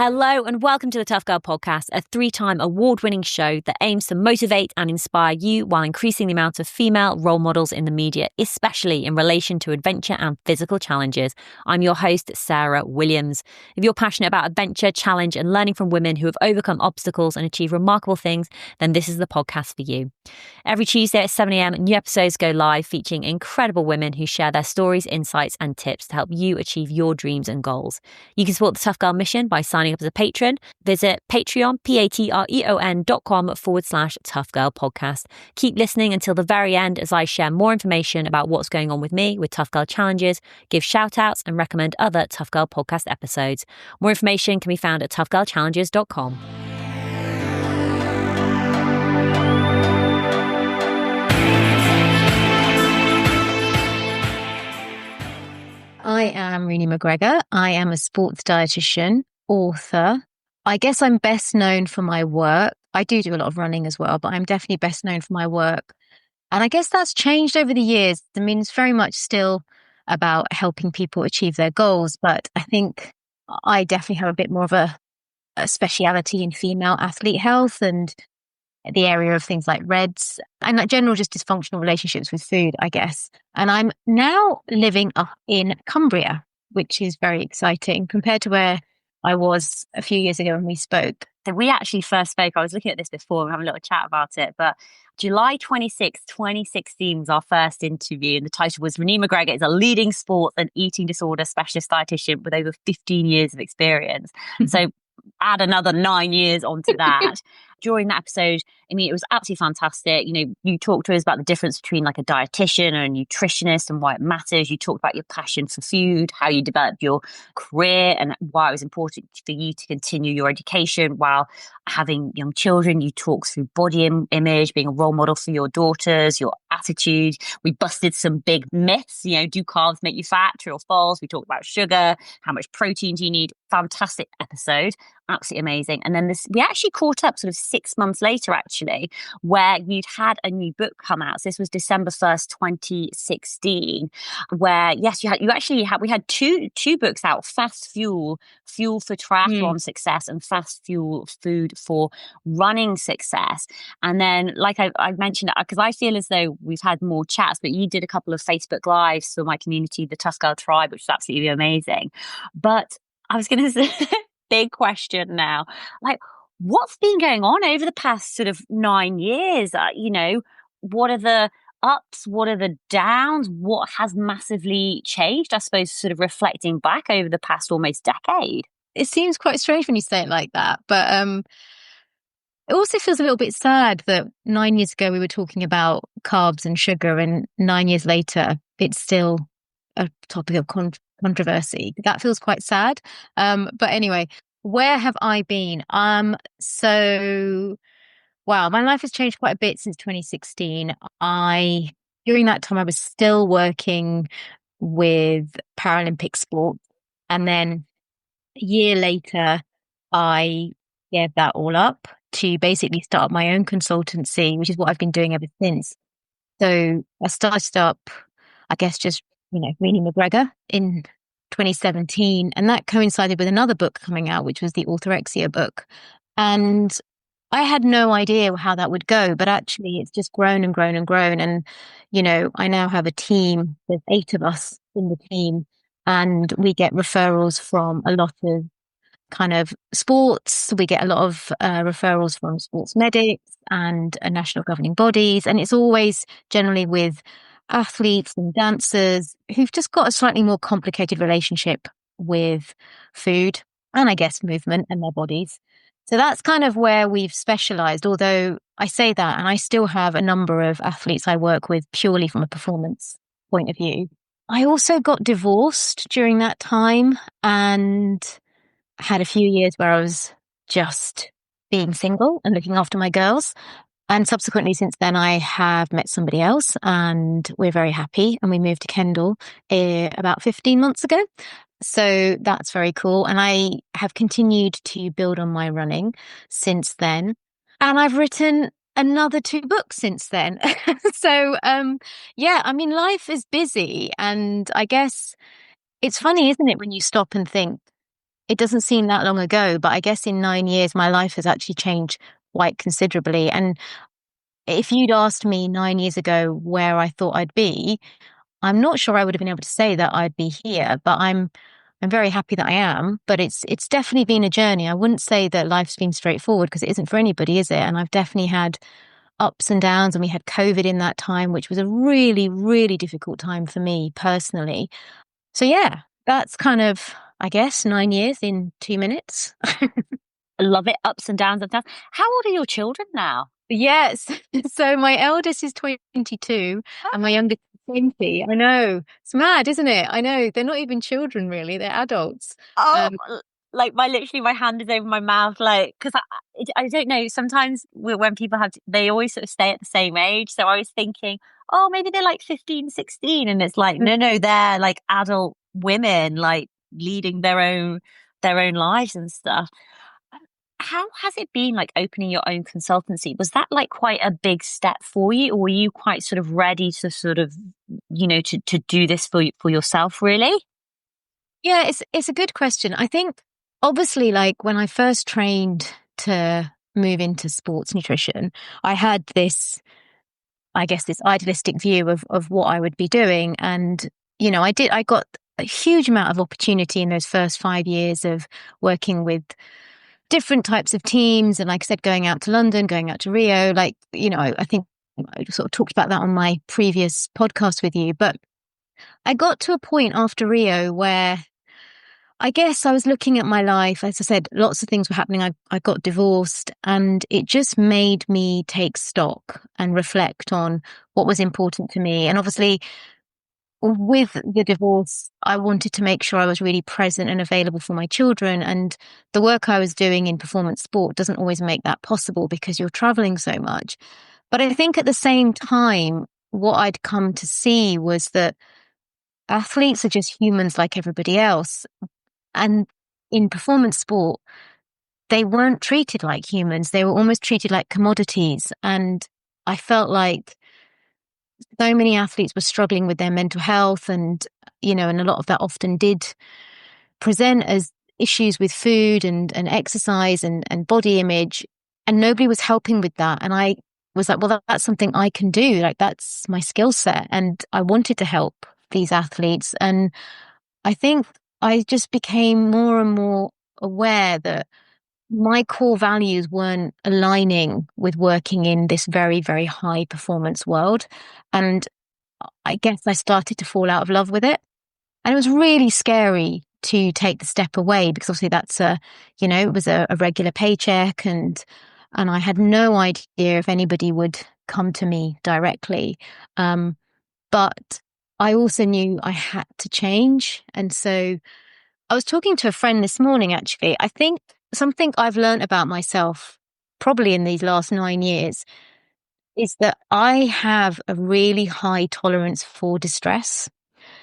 Hello and welcome to the Tough Girl Podcast, a 3-time award-winning show that aims to motivate and inspire you while increasing the amount of female role models in the media, especially in relation to adventure and physical challenges. I'm your host, Sarah Williams. If you're passionate about adventure, challenge and learning from women who have overcome obstacles and achieved remarkable things, then this is the podcast for you. Every Tuesday at 7 a.m, new episodes go live featuring incredible women who share their stories, insights and tips to help you achieve your dreams and goals. You can support the Tough Girl mission by signing up as a patron. Visit Patreon, patreon.com/Tough Girl Podcast. Keep listening until the very end as I share more information about what's going on with me with Tough Girl Challenges, give shout outs and recommend other Tough Girl Podcast episodes. More information can be found at toughgirlchallenges.com. I am Renee McGregor. I am a sports dietitian, author. I guess I'm best known for my work. I do a lot of running as well, but I'm definitely best known for my work. And I guess that's changed over the years. I mean, it's very much still about helping people achieve their goals, but I think I definitely have a bit more of a speciality in female athlete health and the area of things like REDS and like general just dysfunctional relationships with food, I guess. And I'm now living up in Cumbria, which is very exciting compared to where I was a few years ago when we spoke. So we actually first spoke, I was looking at this before, we have a little chat about it, but July 26, 2016 was our first interview and the title was Renee McGregor is a leading sports and eating disorder specialist dietitian with over 15 years of experience. So add another 9 years onto that. During that episode, I mean, it was absolutely fantastic. You know, you talked to us about the difference between like a dietitian and a nutritionist and why it matters. You talked about your passion for food, how you developed your career and why it was important for you to continue your education while having young children. You talked through body image, being a role model for your daughters, your attitude. We busted some big myths, you know, do carbs make you fat, true or false? We talked about sugar, how much protein do you need? Fantastic episode. Absolutely amazing. And then we actually caught up sort of 6 months later, actually, where you'd had a new book come out. So this was December 1st, 2016, where, yes, we had two books out, Fast Fuel for Triathlon Success and Fast Fuel Food for Running Success. And then, like I mentioned, because I feel as though we've had more chats, but you did a couple of Facebook Lives for my community, the Tough Girl Tribe, which was absolutely amazing. But I was going to say, big question now, like, what's been going on over the past sort of 9 years? You know, what are the ups? What are the downs? What has massively changed, I suppose, sort of reflecting back over the past almost decade? It seems quite strange when you say it like that, but it also feels a little bit sad that 9 years ago we were talking about carbs and sugar and 9 years later it's still a topic of controversy. That feels quite sad. But anyway, where have I been? Wow, my life has changed quite a bit since 2016. During that time, I was still working with Paralympic sport. And then a year later, I gave that all up to basically start my own consultancy, which is what I've been doing ever since. So I started up, I guess, just, Renee McGregor in 2017. And that coincided with another book coming out, which was the orthorexia book. And I had no idea how that would go, but actually it's just grown and grown and grown. And, I now have a team. There's 8 of us in the team and we get referrals from a lot of kind of sports. We get a lot of referrals from sports medics and national governing bodies. And it's always generally with athletes and dancers who've just got a slightly more complicated relationship with food and I guess movement and their bodies. So that's kind of where we've specialized, although I say that and I still have a number of athletes I work with purely from a performance point of view. I also got divorced during that time and had a few years where I was just being single and looking after my girls. And subsequently, since then, I have met somebody else and we're very happy. And we moved to Kendal about 15 months ago. So that's very cool. And I have continued to build on my running since then. And I've written another 2 books since then. So, life is busy. And I guess it's funny, isn't it, when you stop and think, it doesn't seem that long ago, but I guess in 9 years, my life has actually changed quite considerably. And if you'd asked me 9 years ago where I thought I'd be, I'm not sure I would have been able to say that I'd be here, but I'm very happy that I am. But it's definitely been a journey. I wouldn't say that life's been straightforward because it isn't for anybody, is it? And I've definitely had ups and downs, and we had COVID in that time, which was a really, really difficult time for me personally. So yeah, that's kind of, I guess, 9 years in 2 minutes. I love it. Ups and downs and downs. How old are your children now? Yes. So my eldest is 22 and my youngest is 20. I know. It's mad, isn't it? I know. They're not even children, really. They're adults. Oh, Um, like my literally my hand is over my mouth, like because I don't know. Sometimes when people have, they always sort of stay at the same age. So I was thinking, oh, maybe they're like 15, 16, and it's like no, they're like adult women, like leading their own lives and stuff. How has it been like opening your own consultancy? Was that like quite a big step for you, or were you quite sort of ready to sort of, to do this for yourself, really? yeah, it's a good question. I think obviously, like when I first trained to move into sports nutrition, I had this, I guess, this idealistic view of what I would be doing. And, I got a huge amount of opportunity in those first 5 years of working with different types of teams. And like I said, going out to London, going out to Rio, like, I think I sort of talked about that on my previous podcast with you. But I got to a point after Rio where I guess I was looking at my life. As I said, lots of things were happening. I got divorced, and it just made me take stock and reflect on what was important to me. And obviously, with the divorce, I wanted to make sure I was really present and available for my children. And the work I was doing in performance sport doesn't always make that possible because you're traveling so much. But I think at the same time, what I'd come to see was that athletes are just humans like everybody else. And in performance sport, they weren't treated like humans. They were almost treated like commodities. And I felt like so many athletes were struggling with their mental health, and a lot of that often did present as issues with food and exercise and body image. And nobody was helping with that. And I was like, well, that's something I can do. Like, that's my skill set. And I wanted to help these athletes. And I think I just became more and more aware that my core values weren't aligning with working in this very, very high performance world. And I guess I started to fall out of love with it. And it was really scary to take the step away because obviously it was a regular paycheck, and I had no idea if anybody would come to me directly. But I also knew I had to change. And so I was talking to a friend this morning, actually. I think something I've learned about myself, probably in these last 9 years, is that I have a really high tolerance for distress.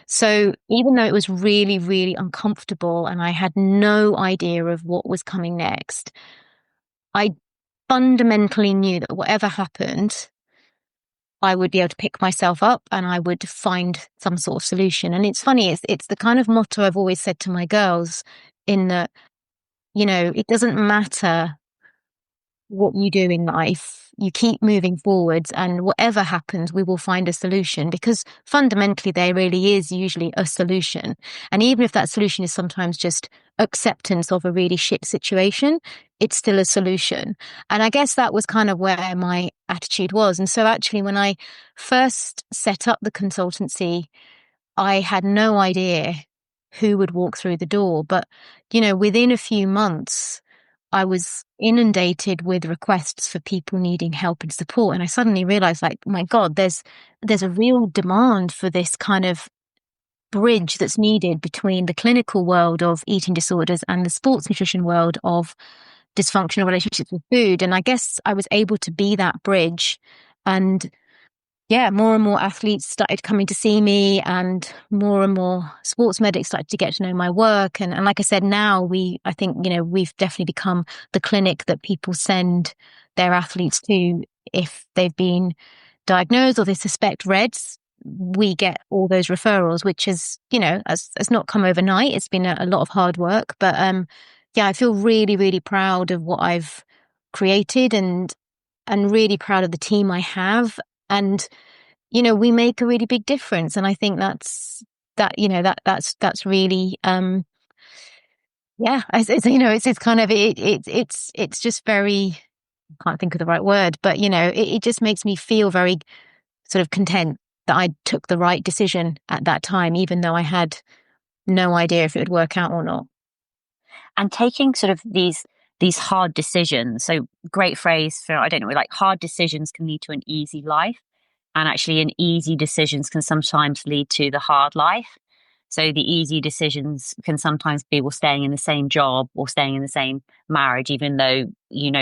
So even though it was really, really uncomfortable and I had no idea of what was coming next, I fundamentally knew that whatever happened, I would be able to pick myself up and I would find some sort of solution. And it's funny, it's the kind of motto I've always said to my girls, in that, it doesn't matter what you do in life, you keep moving forwards, and whatever happens, we will find a solution, because fundamentally there really is usually a solution. And even if that solution is sometimes just acceptance of a really shit situation, it's still a solution. And I guess that was kind of where my attitude was. And so actually, when I first set up the consultancy, I had no idea who would walk through the door. But, within a few months, I was inundated with requests for people needing help and support. And I suddenly realized, like, my God, there's a real demand for this kind of bridge that's needed between the clinical world of eating disorders and the sports nutrition world of dysfunctional relationships with food. And I guess I was able to be that bridge. And yeah, more and more athletes started coming to see me, and more sports medics started to get to know my work. And like I said, now I think, we've definitely become the clinic that people send their athletes to if they've been diagnosed or they suspect REDS. we get all those referrals, which has, has not come overnight. It's been a lot of hard work, but yeah, I feel really, really proud of what I've created, and really proud of the team I have. And, we make a really big difference. And I think that's really, yeah, it's kind of, it's just very, I can't think of the right word, but, it just makes me feel very sort of content that I took the right decision at that time, even though I had no idea if it would work out or not. And taking sort of these hard decisions. So great phrase for, I don't know, like hard decisions can lead to an easy life. And actually, an easy decisions can sometimes lead to the hard life. So the easy decisions can sometimes be, well, staying in the same job or staying in the same marriage, even though,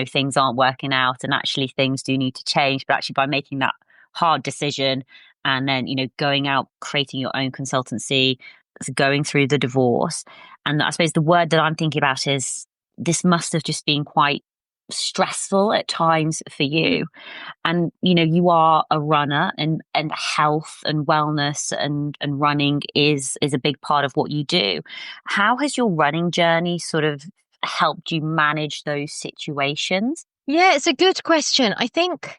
things aren't working out and actually things do need to change. But actually, by making that hard decision and then, going out, creating your own consultancy, going through the divorce. And I suppose the word that I'm thinking about is this must have just been quite stressful at times for you. And you are a runner, and health and wellness and running is a big part of what you do. How has your running journey sort of helped you manage those situations? Yeah, it's a good question. I think,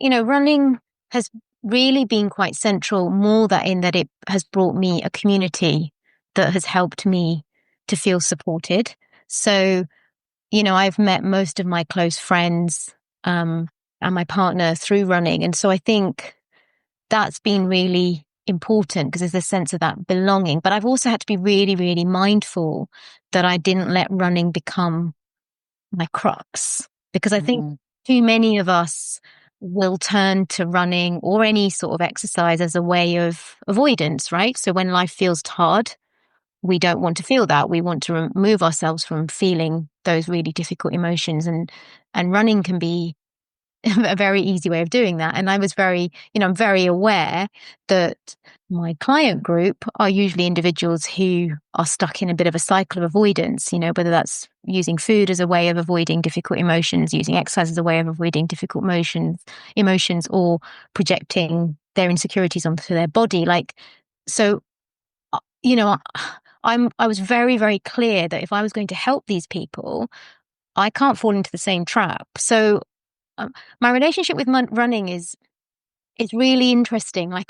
running has really been quite central, more that in that it has brought me a community that has helped me to feel supported. So, I've met most of my close friends, and my partner through running. And so I think that's been really important because there's a sense of that belonging. But I've also had to be really, really mindful that I didn't let running become my crux, because I think Mhm. too many of us will turn to running or any sort of exercise as a way of avoidance, right? So when life feels hard, we don't want to feel that. We want to remove ourselves from feeling those really difficult emotions, and running can be a very easy way of doing that. And I was I'm very aware that my client group are usually individuals who are stuck in a bit of a cycle of avoidance, whether that's using food as a way of avoiding difficult emotions, using exercise as a way of avoiding difficult emotions, or projecting their insecurities onto their body. So, uh, you know, I was very, very clear that if I was going to help these people, I can't fall into the same trap. So my relationship with running is really interesting. I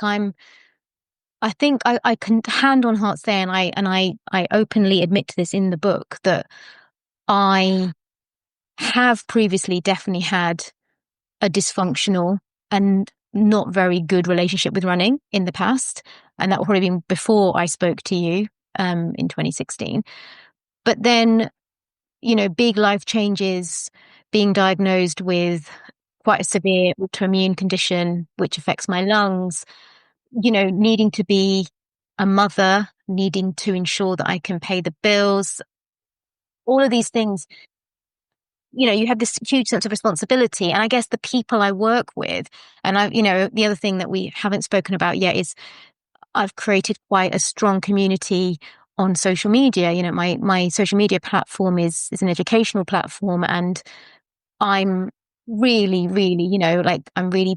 think I can hand on heart say, and I openly admit to this in the book, that I have previously definitely had a dysfunctional and not very good relationship with running in the past, and that would probably been before I spoke to you in 2016. But then, big life changes, being diagnosed with quite a severe autoimmune condition, which affects my lungs, needing to be a mother, needing to ensure that I can pay the bills, all of these things, you have this huge sense of responsibility. And I guess the people I work with, and the other thing that we haven't spoken about yet is I've created quite a strong community on social media. My social media platform is an educational platform, and I'm really, really, I'm really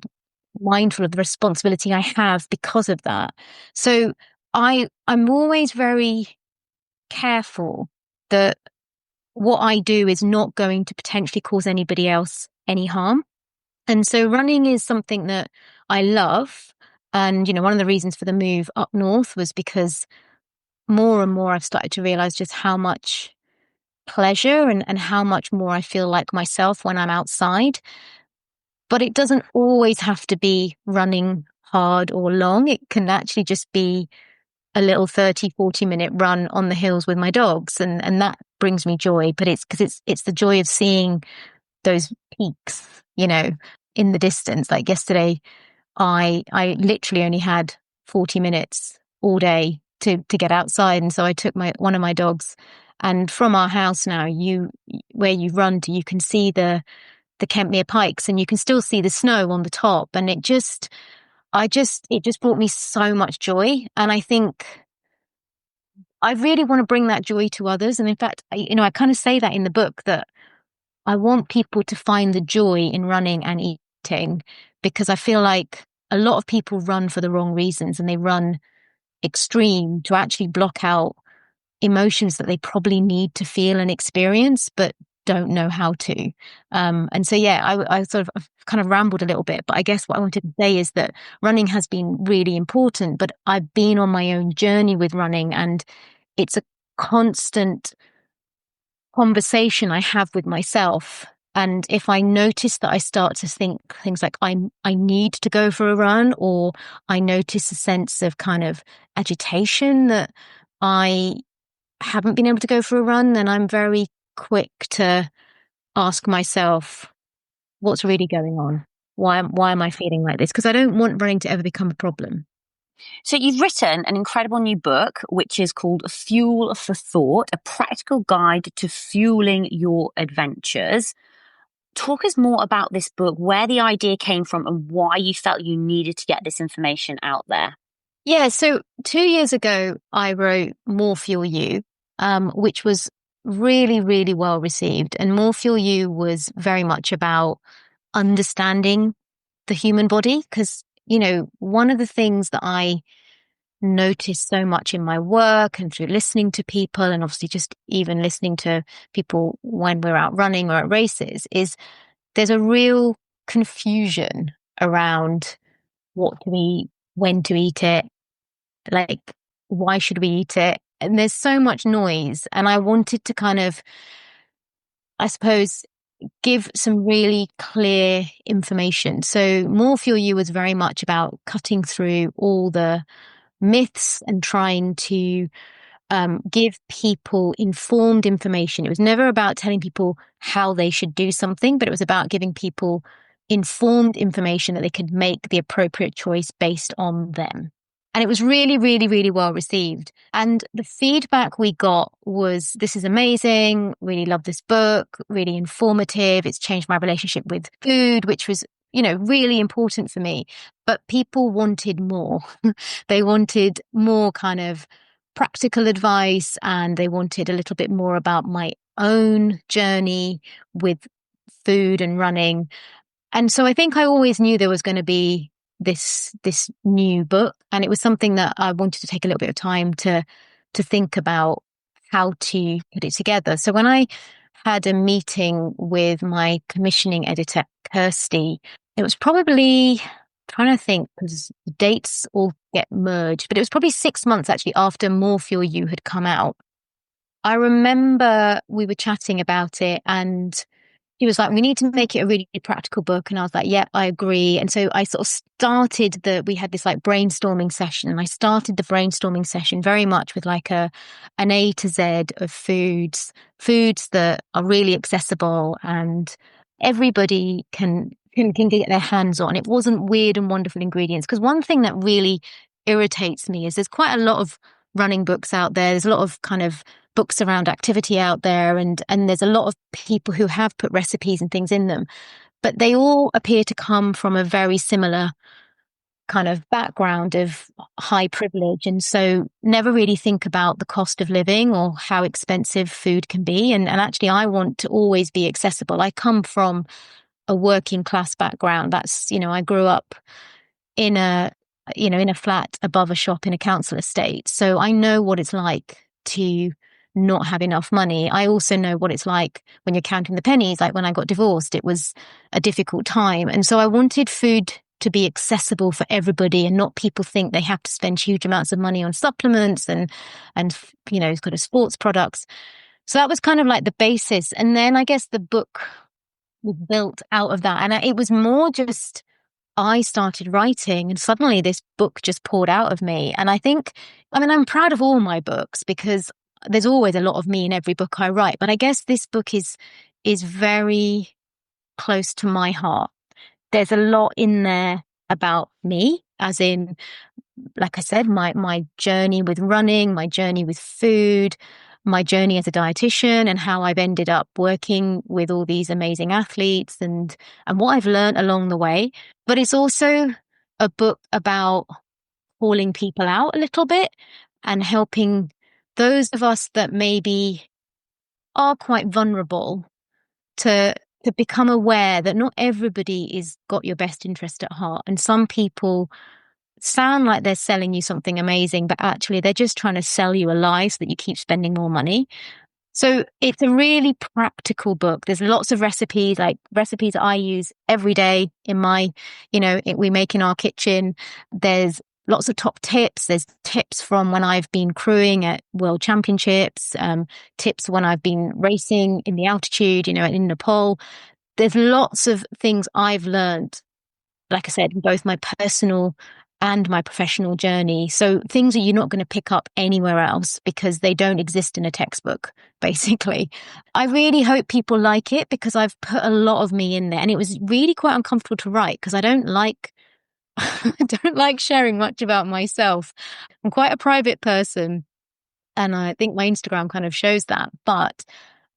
mindful of the responsibility I have because of that. So I'm always very careful that what I do is not going to potentially cause anybody else any harm. And so running is something that I love. And, one of the reasons for the move up north was because more and more I've started to realize just how much pleasure and how much more I feel like myself when I'm outside. But it doesn't always have to be running hard or long. It can actually just be a little 30-40 minute run on the hills with my dogs. And that brings me joy. But it's because it's the joy of seeing those peaks, in the distance. Like yesterday, I literally only had 40 minutes all day to get outside. And so I took one of my dogs, and from our house now, where you run to, you can see the Kentmere Pikes, and you can still see the snow on the top. And it just brought me so much joy. And I think I really want to bring that joy to others. And in fact, I kind of say that in the book, that I want people to find the joy in running and eating, because I feel like a lot of people run for the wrong reasons, and they run extreme to actually block out emotions that they probably need to feel and experience, but don't know how to. And so, yeah, I sort of I've kind of rambled a little bit, but I guess what I wanted to say is that running has been really important, but I've been on my own journey with running, and it's a constant conversation I have with myself. And if I notice that I start to think things like I need to go for a run, or I notice a sense of kind of agitation that I haven't been able to go for a run, then I'm very quick to ask myself, what's really going on? Why am I feeling like this? Because I don't want running to ever become a problem. So you've written an incredible new book, which is called Fuel for Thought, a practical guide to fueling your adventures. Talk us more about this book, where the idea came from, and why you felt you needed to get this information out there. Yeah, so 2 years ago, I wrote More Fuel You, which was really, really well received. And More Fuel You was very much about understanding the human body. Because, one of the things that I noticed so much in my work and through listening to people, and obviously just even listening to people when we're out running or at races, is there's a real confusion around what to eat, when to eat it, like, why should we eat it? And there's so much noise. And I wanted to kind of, I suppose, give some really clear information. So More Fuel You was very much about cutting through all the myths and trying to give people informed information. It was never about telling people how they should do something, but it was about giving people informed information that they could make the appropriate choice based on them. And it was really, really, really well received. And the feedback we got was, this is amazing. Really love this book. Really informative. It's changed my relationship with food, which was, really important for me. But people wanted more. They wanted more kind of practical advice, and they wanted a little bit more about my own journey with food and running. And so I think I always knew there was going to be this new book, and it was something that I wanted to take a little bit of time to think about how to put it together. So when I had a meeting with my commissioning editor, Kirsty, it was probably, trying to think because the dates all get merged, but it was probably 6 months actually after More Fuel You had come out. I remember we were chatting about it, and he was like, we need to make it a really practical book. And I was like, yeah, I agree. And so I sort of we had this like brainstorming session, and I started the brainstorming session very much with like an A to Z of foods that are really accessible and everybody can get their hands on. It wasn't weird and wonderful ingredients. Because one thing that really irritates me is there's quite a lot of running books out there. There's a lot of kind of books around activity out there, and there's a lot of people who have put recipes and things in them, but they all appear to come from a very similar kind of background of high privilege, and so never really think about the cost of living or how expensive food can be. And actually I want to always be accessible. I come from a working class background. That's, I grew up in a flat above a shop in a council estate. So I know what it's like to not have enough money. I also know what it's like when you're counting the pennies. Like when I got divorced, it was a difficult time. And so I wanted food to be accessible for everybody, and not people think they have to spend huge amounts of money on supplements and kind of sports products. So that was kind of like the basis. And then I guess the book was built out of that. And it was more just, I started writing and suddenly this book just poured out of me. And I'm proud of all my books because there's always a lot of me in every book I write. But I guess this book is very close to my heart. There's a lot in there about me, as in, like I said, my journey with running, my journey with food, my journey as a dietitian, and how I've ended up working with all these amazing athletes and what I've learned along the way. But it's also a book about calling people out a little bit and helping those of us that maybe are quite vulnerable to to become aware that not everybody is got your best interest at heart. And some people sound like they're selling you something amazing, but actually they're just trying to sell you a lie so that you keep spending more money. So it's a really practical book. There's lots of recipes, like recipes that I use every day in my, we make in our kitchen. There's lots of top tips. There's tips from when I've been crewing at world championships, tips when I've been racing in the altitude, in Nepal. There's lots of things I've learned, like I said, in both my personal and my professional journey. So things that you're not going to pick up anywhere else because they don't exist in a textbook, basically. I really hope people like it because I've put a lot of me in there, and it was really quite uncomfortable to write because I don't like I don't like sharing much about myself. I'm quite a private person, and I think my Instagram kind of shows that, but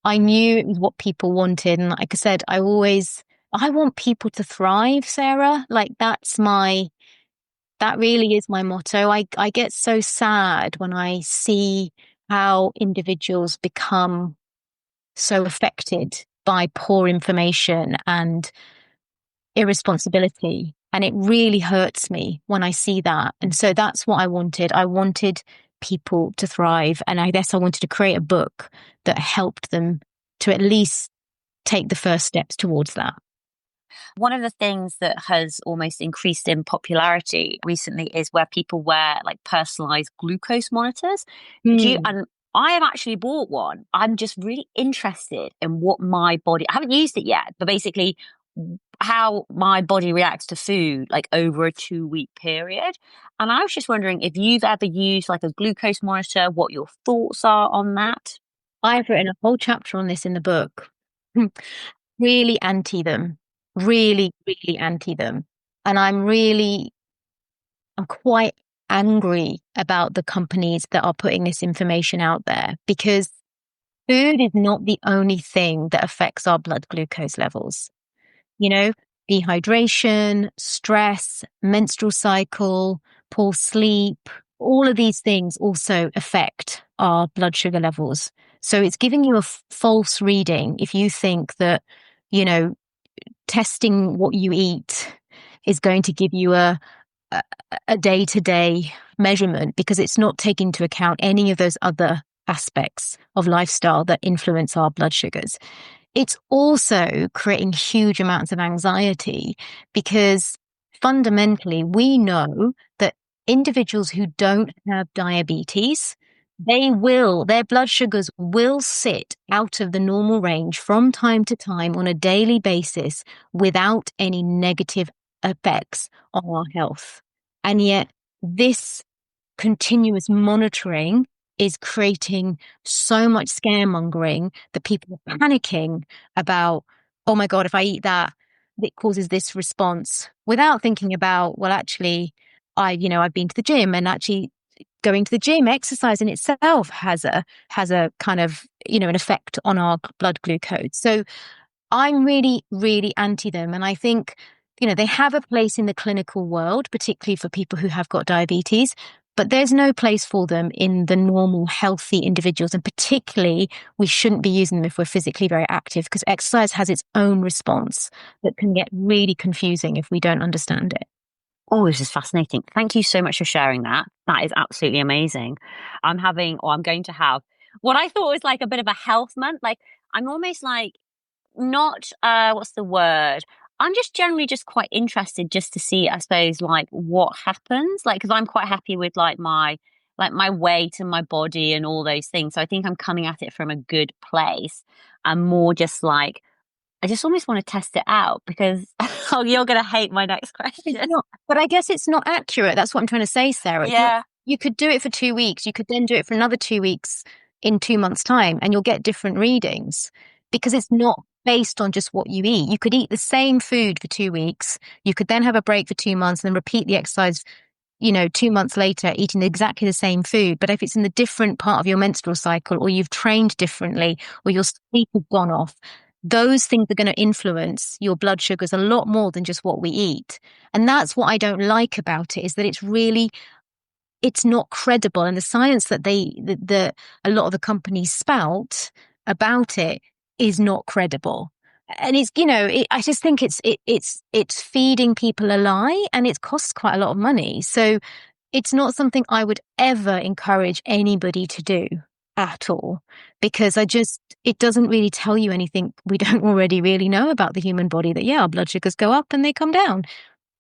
I knew it was what people wanted. And like I said, I want people to thrive, Sarah. Like that really is my motto. I get so sad when I see how individuals become so affected by poor information and irresponsibility. And it really hurts me when I see that. And so that's what I wanted. I wanted people to thrive. And I guess I wanted to create a book that helped them to at least take the first steps towards that. One of the things that has almost increased in popularity recently is where people wear like personalized glucose monitors. And I have actually bought one. I'm just really interested in what my body, I haven't used it yet, but basically how my body reacts to food like over a 2-week period. And I was just wondering if you've ever used like a glucose monitor, what your thoughts are on that. I've written a whole chapter on this in the book. Really anti them. Really, really anti them. And I'm quite angry about the companies that are putting this information out there because food is not the only thing that affects our blood glucose levels. Dehydration, stress, menstrual cycle, poor sleep, all of these things also affect our blood sugar levels. So it's giving you a false reading if you think that, testing what you eat is going to give you a day-to-day measurement because it's not taking into account any of those other aspects of lifestyle that influence our blood sugars. It's also creating huge amounts of anxiety because fundamentally we know that individuals who don't have diabetes, their blood sugars will sit out of the normal range from time to time on a daily basis without any negative effects on our health. And yet this continuous monitoring is creating so much scaremongering that people are panicking about, oh my God, if I eat that, it causes this response without thinking about, well, actually, I've been to the gym, and actually going to the gym, exercise in itself has a kind of, an effect on our blood glucose. So I'm really, really anti them. And I think, they have a place in the clinical world, particularly for people who have got diabetes, but there's no place for them in the normal, healthy individuals. And particularly, we shouldn't be using them if we're physically very active because exercise has its own response that can get really confusing if we don't understand it. Oh, this is fascinating. Thank you so much for sharing that. That is absolutely amazing. I'm going to have what I thought was like a bit of a health month. Like I'm almost like not, what's the word? I'm just generally just quite interested just to see, I suppose, like what happens. Like, cause I'm quite happy with like my weight and my body and all those things. So I think I'm coming at it from a good place and more just like, I just almost want to test it out because you're going to hate my next question. But I guess it's not accurate. That's what I'm trying to say, Sarah. Yeah. You could do it for 2 weeks. You could then do it for another 2 weeks in 2 months' time, and you'll get different readings because it's not based on just what you eat. You could eat the same food for 2 weeks. You could then have a break for 2 months and then repeat the exercise, 2 months later, eating exactly the same food. But if it's in the different part of your menstrual cycle, or you've trained differently, or your sleep has gone off, those things are going to influence your blood sugars a lot more than just what we eat. And that's what I don't like about it, is that it's not credible. And the science that a lot of the companies spout about it is not credible. And it's, I just think it's feeding people a lie, and it costs quite a lot of money. So it's not something I would ever encourage anybody to do at all, because it doesn't really tell you anything we don't already really know about the human body, that, yeah, our blood sugars go up and they come down.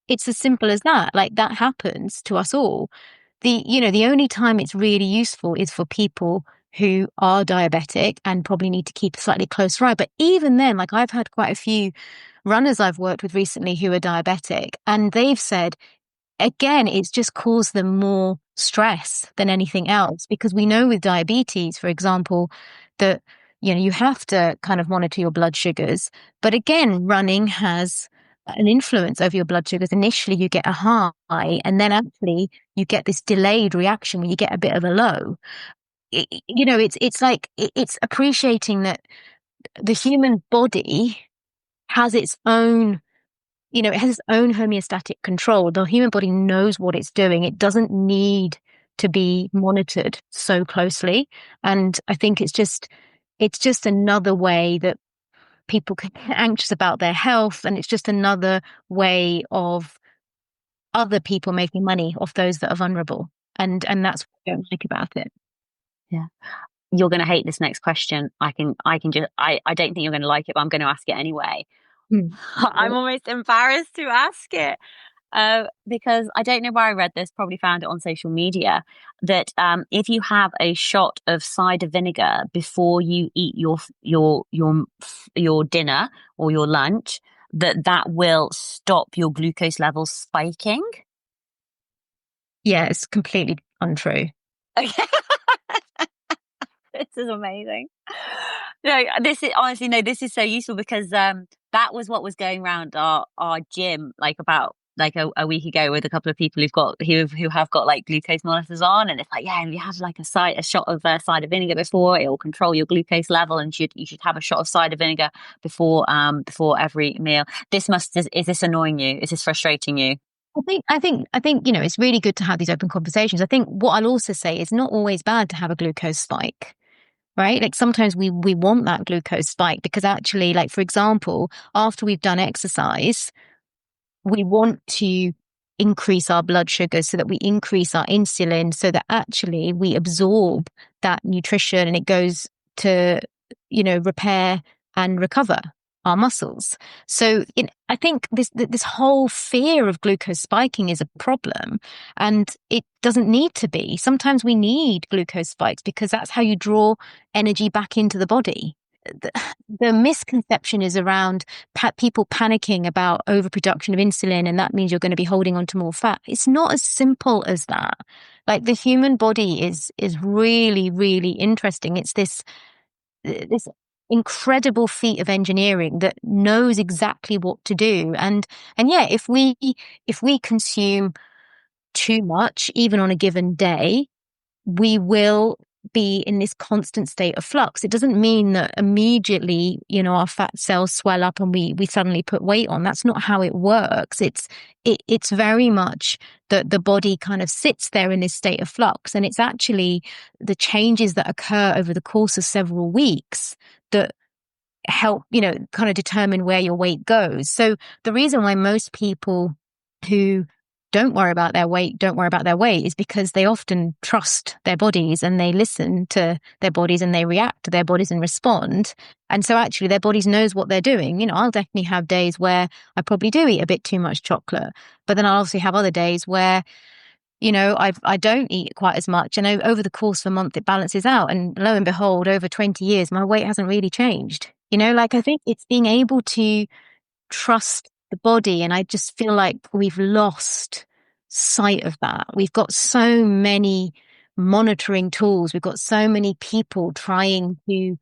It's as simple as that. Like, that happens to us all. The only time it's really useful is for people who are diabetic and probably need to keep a slightly closer eye. But even then, like, I've had quite a few runners I've worked with recently who are diabetic, and they've said, again, it's just caused them more stress than anything else, because we know with diabetes, for example, that, you have to kind of monitor your blood sugars. But again, running has an influence over your blood sugars. Initially, you get a high, and then actually you get this delayed reaction where you get a bit of a low. It's like, it's appreciating that the human body has its own, it has its own homeostatic control. The human body knows what it's doing. It doesn't need to be monitored so closely. And I think it's just another way that people can get anxious about their health. And it's just another way of other people making money off those that are vulnerable. And that's what I don't like about it. Yeah. You're going to hate this next question. I don't think you're going to like it, but I'm going to ask it anyway. I'm almost embarrassed to ask it. Because I don't know where I read this, probably found it on social media, that if you have a shot of cider vinegar before you eat your dinner or your lunch, that will stop your glucose levels spiking. Yeah, it's completely untrue. Okay. This is amazing. No, this is honestly, no, this is so useful, because that was what was going around our gym, like, about like a week ago, with a couple of people who have got like glucose monitors on, and it's like, yeah, you have like a shot of cider vinegar before, it will control your glucose level, and you should have a shot of cider vinegar before every meal. Is this annoying you? Is this frustrating you? I think, it's really good to have these open conversations. I think what I'll also say is, not always bad to have a glucose spike, right? Like, sometimes we want that glucose spike because, actually, like, for example, after we've done exercise, we want to increase our blood sugar so that we increase our insulin, so that actually we absorb that nutrition and it goes to, repair and recover our muscles. So I think this whole fear of glucose spiking is a problem, and it doesn't need to be. Sometimes we need glucose spikes because that's how you draw energy back into the body. The misconception is around people panicking about overproduction of insulin, and that means you're going to be holding on to more fat. It's not as simple as that. Like, the human body is really, really interesting. It's this incredible feat of engineering that knows exactly what to do. And yeah, if we consume too much, even on a given day, we will be in this constant state of flux. It doesn't mean that immediately, our fat cells swell up and we suddenly put weight on. That's not how it works. It's very much that the body kind of sits there in this state of flux, and it's actually the changes that occur over the course of several weeks that help, kind of determine where your weight goes. So the reason why most people who don't worry about their weight is because they often trust their bodies, and they listen to their bodies, and they react to their bodies and respond. And so actually their bodies knows what they're doing. I'll definitely have days where I probably do eat a bit too much chocolate, but then I'll obviously have other days where, I don't eat quite as much. And over the course of a month, it balances out. And lo and behold, over 20 years, my weight hasn't really changed. Like, I think it's being able to trust the body. And I just feel like we've lost sight of that. We've got so many monitoring tools. We've got so many people trying to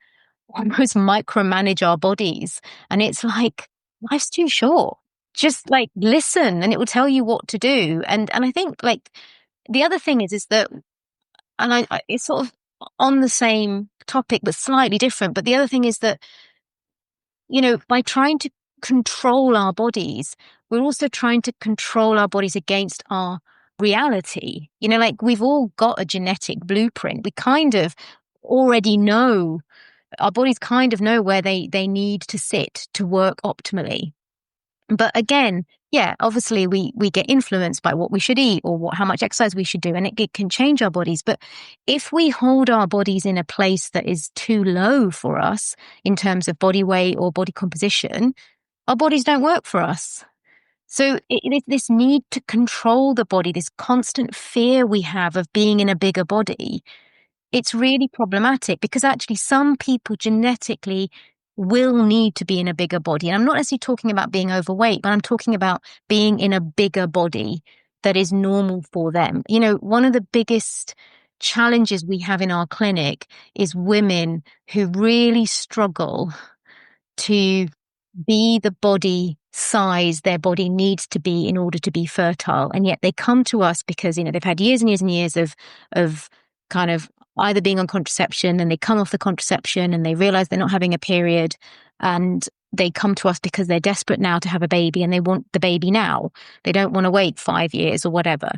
almost micromanage our bodies. And it's like, life's too short. Just, like, listen, and it will tell you what to do. And I think, like, the other thing is that, and it's sort of on the same topic, but slightly different. But the other thing is that, by trying to control our bodies, we're also trying to control our bodies against our reality. Like, we've all got a genetic blueprint. We kind of already know our bodies kind of know where they need to sit to work optimally. But again, yeah, obviously we get influenced by what we should eat or how much exercise we should do, and it can change our bodies. But if we hold our bodies in a place that is too low for us in terms of body weight or body composition, our bodies don't work for us. So this need to control the body, this constant fear we have of being in a bigger body, it's really problematic because actually some people genetically will need to be in a bigger body. And I'm not necessarily talking about being overweight, but I'm talking about being in a bigger body that is normal for them. You know, one of the biggest challenges we have in our clinic is women who really struggle to be the body size their body needs to be in order to be fertile. And yet they come to us because, you know, they've had years and years and years of kind of either being on contraception, and they come off the contraception and they realize they're not having a period, and they come to us because they're desperate now to have a baby and they want the baby now. They don't want to wait 5 years or whatever.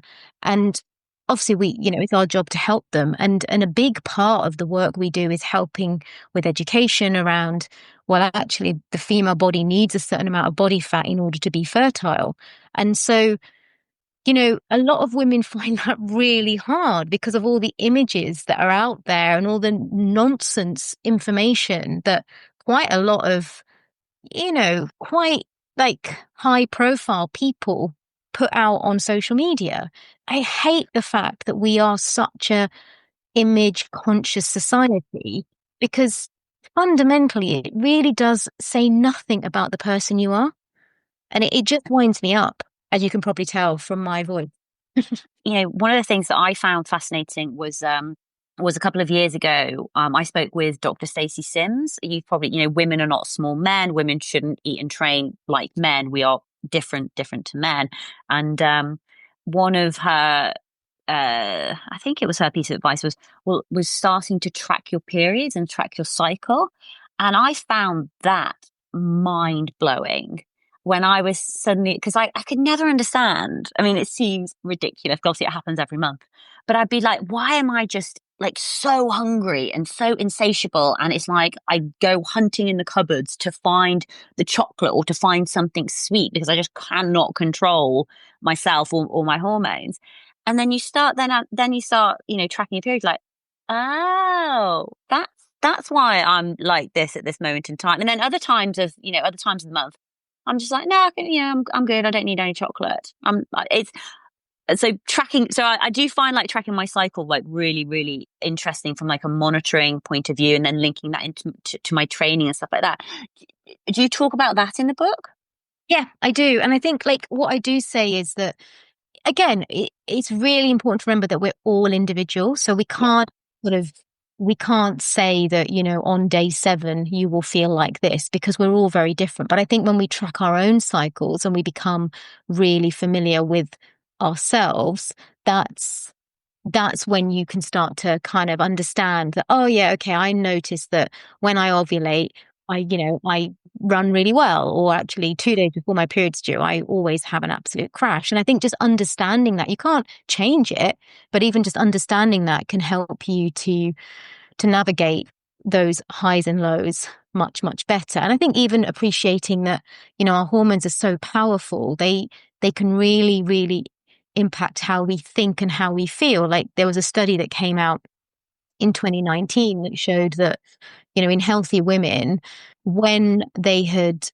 And obviously it's our job to help them. And a big part of the work we do is helping with education around, well, actually the female body needs a certain amount of body fat in order to be fertile. And so, a lot of women find that really hard because of all the images that are out there and all the nonsense information that quite a lot of, quite like high profile people put out on social media. I hate the fact that we are such a image conscious society because fundamentally it really does say nothing about the person you are. And it just winds me up, as you can probably tell from my voice. One of the things that I found fascinating was a couple of years ago. I spoke with Dr. Stacey Sims. You probably, women are not small men. Women shouldn't eat and train like men. We are different to men. And one of her, I think it was her piece of advice was starting to track your periods and track your cycle. And I found that mind blowing when I was suddenly, because I could never understand. I mean, it seems ridiculous. Obviously, it happens every month. But I'd be like, why am I just like so hungry and so insatiable? And it's like I go hunting in the cupboards to find the chocolate or to find something sweet because I just cannot control myself or my hormones. And then you start, tracking your periods, like, oh, that's why I'm like this at this moment in time. And then other times of the month, I'm just like, no, I'm good. I don't need any chocolate. It's so tracking. So I do find like tracking my cycle like really, really interesting from like a monitoring point of view, and then linking that into to my training and stuff like that. Do you talk about that in the book? Yeah, I do. And I think like what I do say is that, again, it's really important to remember that we're all individual. So we can't we can't say that, on day 7, you will feel like this because we're all very different. But I think when we track our own cycles and we become really familiar with ourselves, that's when you can start to kind of understand that, oh yeah, okay, I notice that when I ovulate, I run really well, or actually 2 days before my period's due, I always have an absolute crash. And I think just understanding that, you can't change it, but even just understanding that can help you to navigate those highs and lows much, much better. And I think even appreciating that, our hormones are so powerful, they can really, really impact how we think and how we feel. Like there was a study that came out in 2019 that showed that, in healthy women, when they had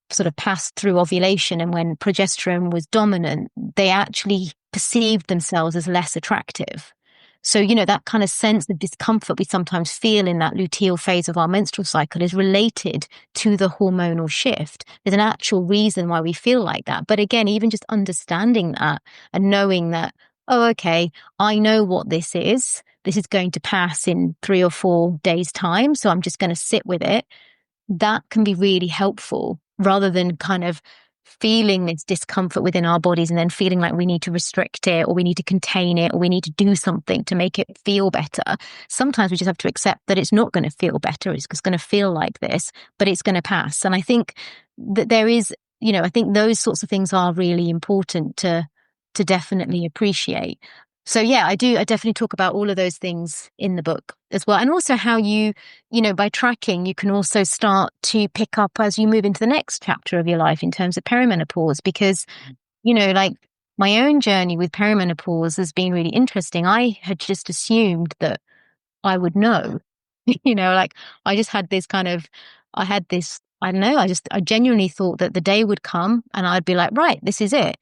sort of passed through ovulation and when progesterone was dominant, they actually perceived themselves as less attractive. So, that kind of sense of discomfort we sometimes feel in that luteal phase of our menstrual cycle is related to the hormonal shift. There's an actual reason why we feel like that. But again, even just understanding that and knowing that, oh, okay, I know what this is. This is going to pass in 3 or 4 days' time. So I'm just going to sit with it. That can be really helpful rather than kind of feeling this discomfort within our bodies and then feeling like we need to restrict it or we need to contain it or we need to do something to make it feel better. Sometimes we just have to accept that it's not going to feel better. It's just going to feel like this, but it's going to pass. And I think that there is, I think those sorts of things are really important to definitely appreciate. So yeah, I definitely talk about all of those things in the book as well. And also how by tracking, you can also start to pick up as you move into the next chapter of your life in terms of perimenopause, because, like my own journey with perimenopause has been really interesting. I had just assumed that I would know, like I just had this kind of, I had this, I don't know, I genuinely thought that the day would come and I'd be like, right, this is it.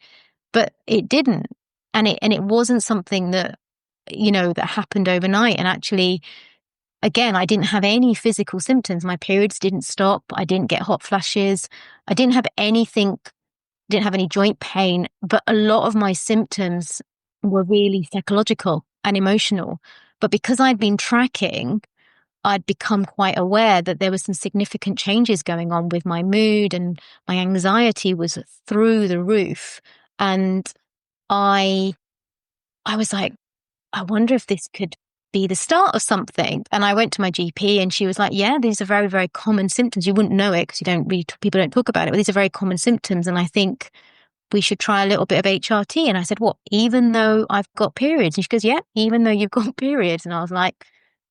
But it didn't. And it wasn't something that, that happened overnight. And actually, again, I didn't have any physical symptoms. My periods didn't stop. I didn't get hot flashes. I didn't have anything, didn't have any joint pain, but a lot of my symptoms were really psychological and emotional. But because I'd been tracking, I'd become quite aware that there were some significant changes going on with my mood, and my anxiety was through the roof. And I I was like, I wonder if this could be the start of something. And I went to my GP and she was like, yeah, these are very, very common symptoms. You wouldn't know it because people don't talk about it, but these are very common symptoms. And I think we should try a little bit of HRT. And I said, what, even though I've got periods? And she goes, yeah, even though you've got periods. And I was like,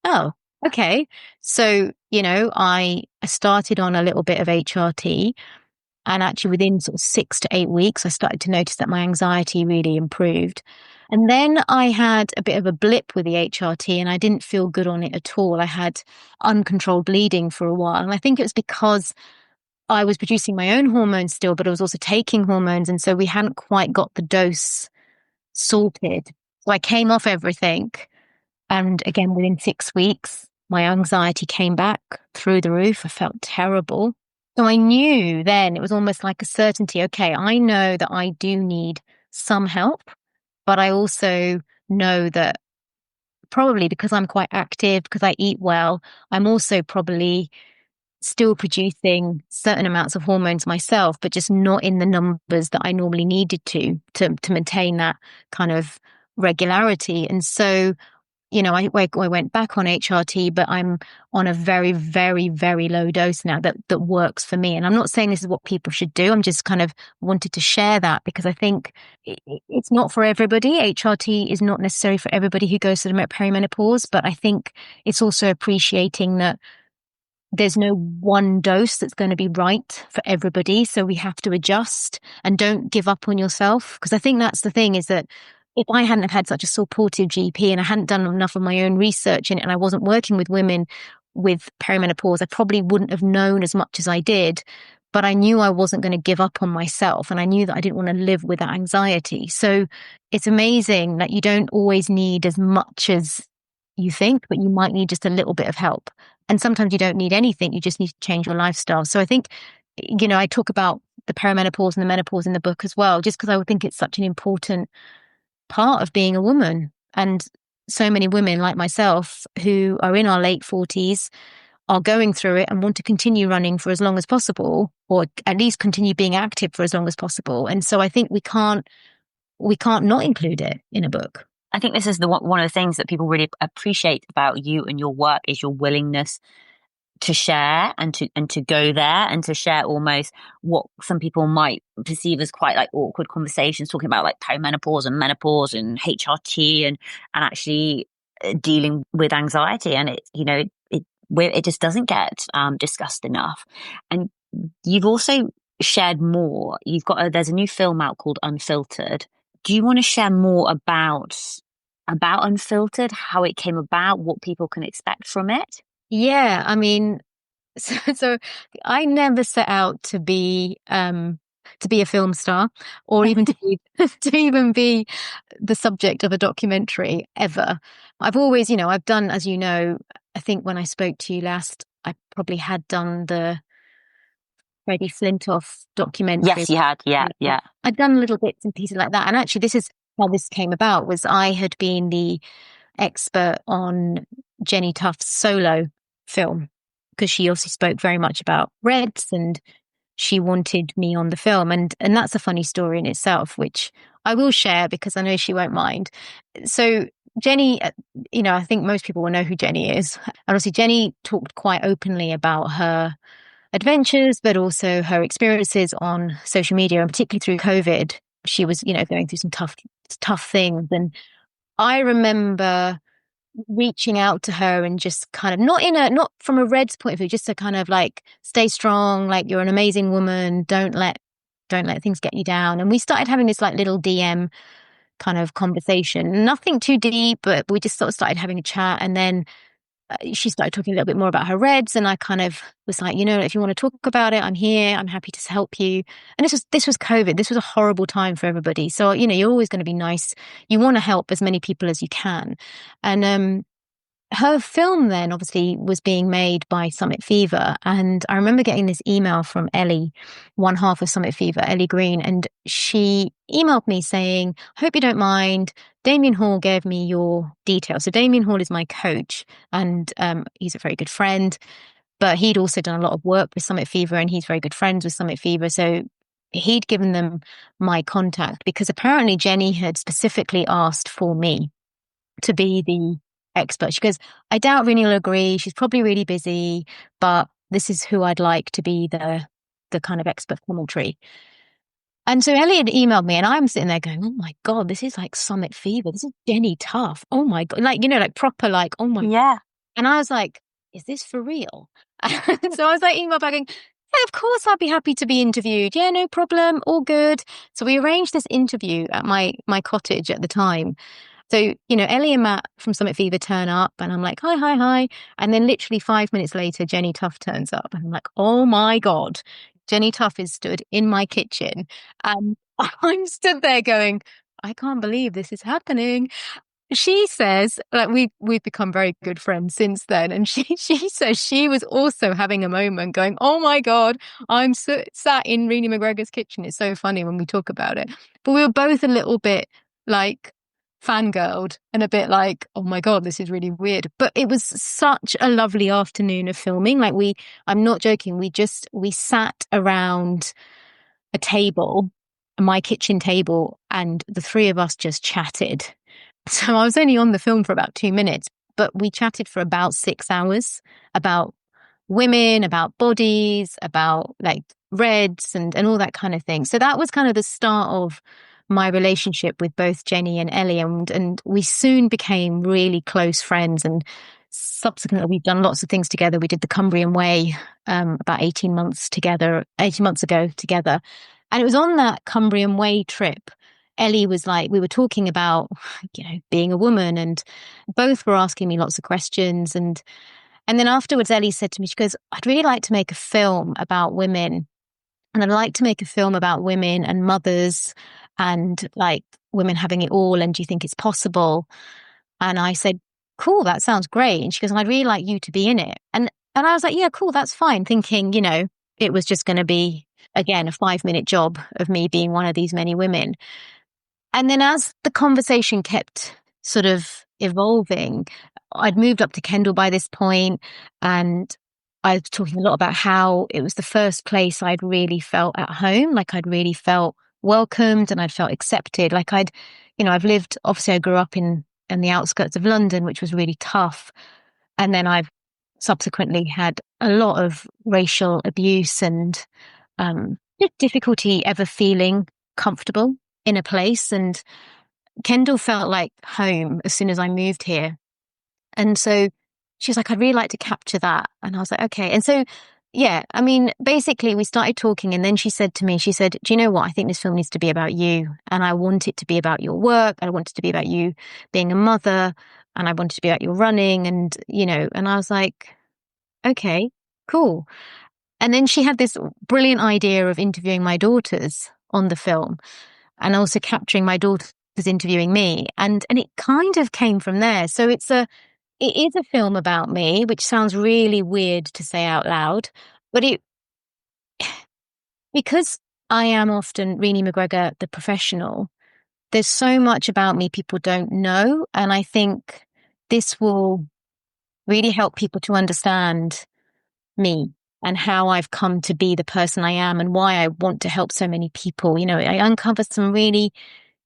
oh, okay. So, I started on a little bit of HRT. And actually, within sort of 6 to 8 weeks, I started to notice that my anxiety really improved. And then I had a bit of a blip with the HRT and I didn't feel good on it at all. I had uncontrolled bleeding for a while. And I think it was because I was producing my own hormones still, but I was also taking hormones. And so we hadn't quite got the dose sorted. So I came off everything. And again, within 6 weeks, my anxiety came back through the roof. I felt terrible. So I knew then, it was almost like a certainty. Okay, I know that I do need some help, but I also know that probably because I'm quite active, because I eat well, I'm also probably still producing certain amounts of hormones myself, but just not in the numbers that I normally needed to maintain that kind of regularity. And so, I went back on HRT, but I'm on a very, very, very low dose now that works for me. And I'm not saying this is what people should do. I'm just kind of wanted to share that because I think it's not for everybody. HRT is not necessary for everybody who goes through perimenopause, but I think it's also appreciating that there's no one dose that's going to be right for everybody. So we have to adjust and don't give up on yourself. Because I think that's the thing, is that if I hadn't have had such a supportive GP and I hadn't done enough of my own research in it and I wasn't working with women with perimenopause, I probably wouldn't have known as much as I did. But I knew I wasn't going to give up on myself. And I knew that I didn't want to live with that anxiety. So it's amazing that you don't always need as much as you think, but you might need just a little bit of help. And sometimes you don't need anything. You just need to change your lifestyle. So I think, I talk about the perimenopause and the menopause in the book as well, just because I would think it's such an important part of being a woman. And so many women like myself who are in our late 40s are going through it and want to continue running for as long as possible, or at least continue being active for as long as possible. And so I think we can't not include it in a book. I think this is one of the things that people really appreciate about you and your work is your willingness to share and to go there and to share almost what some people might perceive as quite like awkward conversations, talking about like perimenopause and menopause and HRT and actually dealing with anxiety. And it just doesn't get discussed enough. And you've also shared more. There's a new film out called Unfiltered. Do you want to share more about Unfiltered, how it came about, what people can expect from it? Yeah, I mean, so I never set out to be a film star, or even to even be the subject of a documentary ever. I've always, I've done, as you know, I think when I spoke to you last, I probably had done the Freddie Flintoff documentary. Yes, you had. Yeah, yeah. I'd done little bits and pieces like that. And actually, this is how this came about, was I had been the expert on Jenny Tuff's solo film, because she also spoke very much about Reds and she wanted me on the film. And that's a funny story in itself, which I will share because I know she won't mind. So Jenny, I think most people will know who Jenny is. And obviously Jenny talked quite openly about her adventures, but also her experiences on social media, and particularly through COVID. She was, going through some tough things. And I remember reaching out to her and just kind of not from a Red's point of view, just to kind of like stay strong, like you're an amazing woman, don't let things get you down. And we started having this like little DM kind of conversation, nothing too deep, but we just sort of started having a chat. And then she started talking a little bit more about her Reds, and I kind of was like, if you want to talk about it, I'm here. I'm happy to help you. And this was COVID. This was a horrible time for everybody. So you're always going to be nice. You want to help as many people as you can. And her film then obviously was being made by Summit Fever. And I remember getting this email from Ellie, one half of Summit Fever, Ellie Green, and she emailed me saying, hope you don't mind. Damien Hall gave me your details. So Damien Hall is my coach, and he's a very good friend, but he'd also done a lot of work with Summit Fever, and he's very good friends with Summit Fever. So he'd given them my contact because apparently Jenny had specifically asked for me to be the expert. She goes, I doubt Renee will agree. She's probably really busy, but this is who I'd like to be the kind of expert commentary. And so Ellie had emailed me, and I'm sitting there going, oh my God, this is like Summit Fever. This is Jenny Tough. Oh my God. Like, like proper, like, oh my. Yeah. And I was like, is this for real? So I was like, email back going, yeah, of course I'd be happy to be interviewed. Yeah, no problem. All good. So we arranged this interview at my cottage at the time. So, Ellie and Matt from Summit Fever turn up, and I'm like, hi, hi, hi. And then literally 5 minutes later, Jenny Tough turns up, and I'm like, oh my God, Jenny Tough is stood in my kitchen. And I'm stood there going, I can't believe this is happening. She says, like, we've become very good friends since then. And she says she was also having a moment going, oh my God, I'm sat in Renee McGregor's kitchen. It's so funny when we talk about it. But we were both a little bit like fangirled and a bit like, oh my God, this is really weird. But it was such a lovely afternoon of filming. Like I'm not joking. We sat around a table, my kitchen table, and the three of us just chatted. So I was only on the film for about 2 minutes, but we chatted for about 6 hours about women, about bodies, about like Reds and all that kind of thing. So that was kind of the start of my relationship with both Jenny and Ellie, and we soon became really close friends. And subsequently, we've done lots of things together. We did the Cumbrian Way about 18 months ago together. And it was on that Cumbrian Way trip, Ellie was like, we were talking about, being a woman, and both were asking me lots of questions. And then afterwards, Ellie said to me, she goes, I'd really like to make a film about women. And I'd like to make a film about women and mothers and like women having it all. And do you think it's possible? And I said, cool, that sounds great. And she goes, I'd really like you to be in it. And I was like, yeah, cool, that's fine. Thinking, it was just going to be, again, a 5-minute job of me being one of these many women. And then as the conversation kept sort of evolving, I'd moved up to Kendal by this point, and I was talking a lot about how it was the first place I'd really felt at home, like I'd really felt welcomed and I'd felt accepted. Like I've lived, obviously I grew up in the outskirts of London, which was really tough. And then I've subsequently had a lot of racial abuse and difficulty ever feeling comfortable in a place. And Kendal felt like home as soon as I moved here. And so she was like, I'd really like to capture that. And I was like, okay. And so, yeah, I mean, basically we started talking, and then she said to me, do you know what? I think this film needs to be about you. And I want it to be about your work. I want it to be about you being a mother, and I want it to be about your running. And, and I was like, okay, cool. And then she had this brilliant idea of interviewing my daughters on the film, and also capturing my daughters interviewing me. And it kind of came from there. So it is a film about me, which sounds really weird to say out loud, but because I am often Renee McGregor, the professional, there's so much about me people don't know. And I think this will really help people to understand me and how I've come to be the person I am and why I want to help so many people. I uncover some really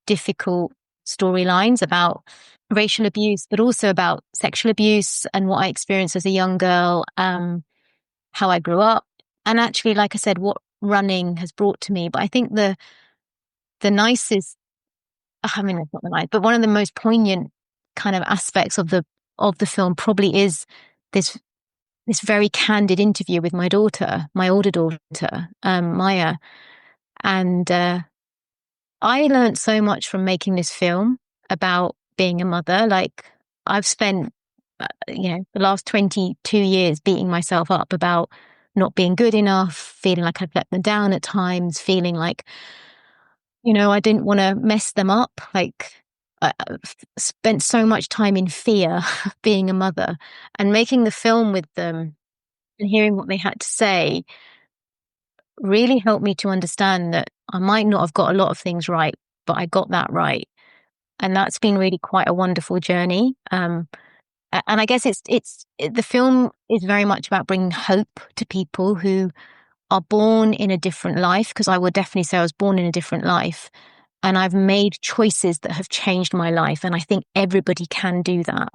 difficult storylines about racial abuse, but also about sexual abuse and what I experienced as a young girl, how I grew up, and actually, like I said, what running has brought to me. But I think the nicest, I mean, it's not the nice, but one of the most poignant kind of aspects of the film probably is this this very candid interview with my daughter, my older daughter, Maya. And I learned so much from making this film about being a mother. Like, I've spent, the last 22 years beating myself up about not being good enough, feeling like I've let them down at times, feeling like, I didn't want to mess them up. Like, I've spent so much time in fear of being a mother, and making the film with them and hearing what they had to say really helped me to understand that I might not have got a lot of things right, but I got that right. And that's been really quite a wonderful journey. And I guess the film is very much about bringing hope to people who are born in a different life, because I would definitely say I was born in a different life. And I've made choices that have changed my life. And I think everybody can do that.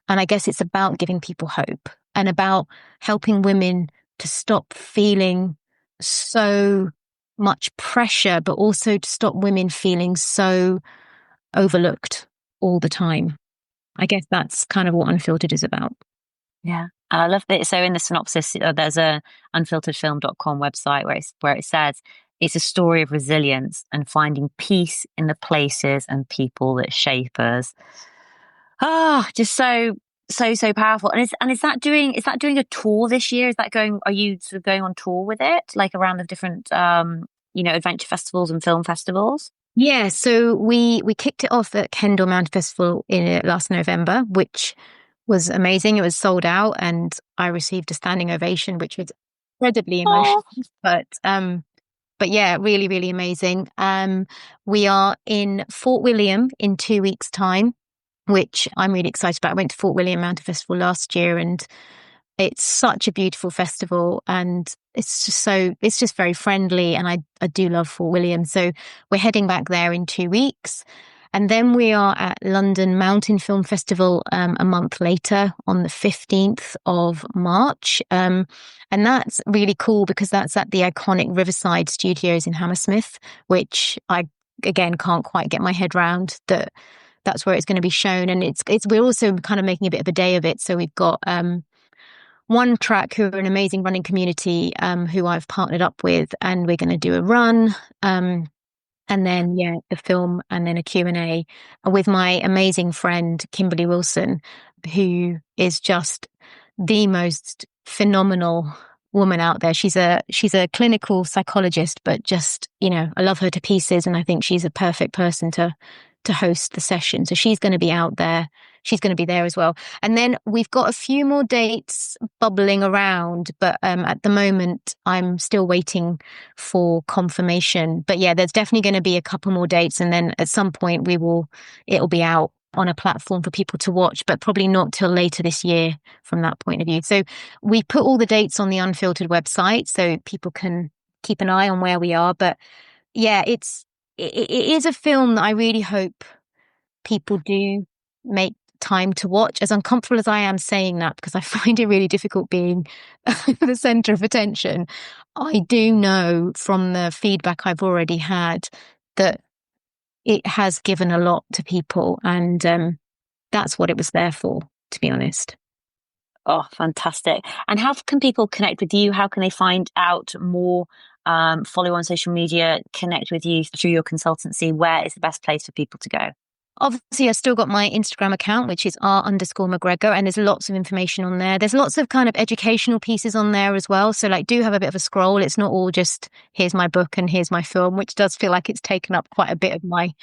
And I guess it's about giving people hope and about helping women to stop feeling so much pressure, but also to stop women feeling so overlooked all the time. I guess that's kind of what Unfiltered is about. Yeah. And I love that. So in the synopsis, there's a unfilteredfilm.com website where it says it's a story of resilience and finding peace in the places and people that shape us. Ah, just so powerful. And is that doing a tour this year? Are you sort of going on tour with it, like around the different adventure festivals and film festivals? Yeah, so we kicked it off at Kendal Mountain Festival in last November, which was amazing. It was sold out, and I received a standing ovation, which was incredibly emotional. Oh, But yeah, really, really amazing. We are in Fort William in 2 weeks' time, which I'm really excited about. I went to Fort William Mountain Festival last year, and it's such a beautiful festival, and it's just very friendly. And I do love Fort William. So we're heading back there in 2 weeks. And then we are at London Mountain Film Festival a month later on the 15th of March. And that's really cool because that's at the iconic Riverside Studios in Hammersmith, which I, again, can't quite get my head round that that's where it's going to be shown. And we're also kind of making a bit of a day of it. So we've got One Track, who are an amazing running community, who I've partnered up with, and we're going to do a run. And then, the film, and then a Q&A with my amazing friend, Kimberly Wilson, who is just the most phenomenal woman out there. She's a clinical psychologist, but just, I love her to pieces. And I think she's a perfect person to host the session. So she's going to be out there. She's going to be there as well. And then we've got a few more dates bubbling around, but at the moment I'm still waiting for confirmation. But yeah, there's definitely going to be a couple more dates, and then at some point it'll be out on a platform for people to watch, but probably not till later this year from that point of view. So we put all the dates on the Unfiltered website so people can keep an eye on where we are. But yeah, it is a film that I really hope people do make time to watch, as uncomfortable as I am saying that, because I find it really difficult being the center of attention. I do know from the feedback I've already had that it has given a lot to people, and that's what it was there for, to be honest. oh, fantastic. And how can people connect with you? How can they find out more, follow on social media, connect with you through your consultancy? Where is the best place for people to go? Obviously, I've still got my Instagram account, which is r_McGregor, and there's lots of information on there. There's lots of kind of educational pieces on there as well. So do have a bit of a scroll. It's not all just here's my book and here's my film, which does feel like it's taken up quite a bit of my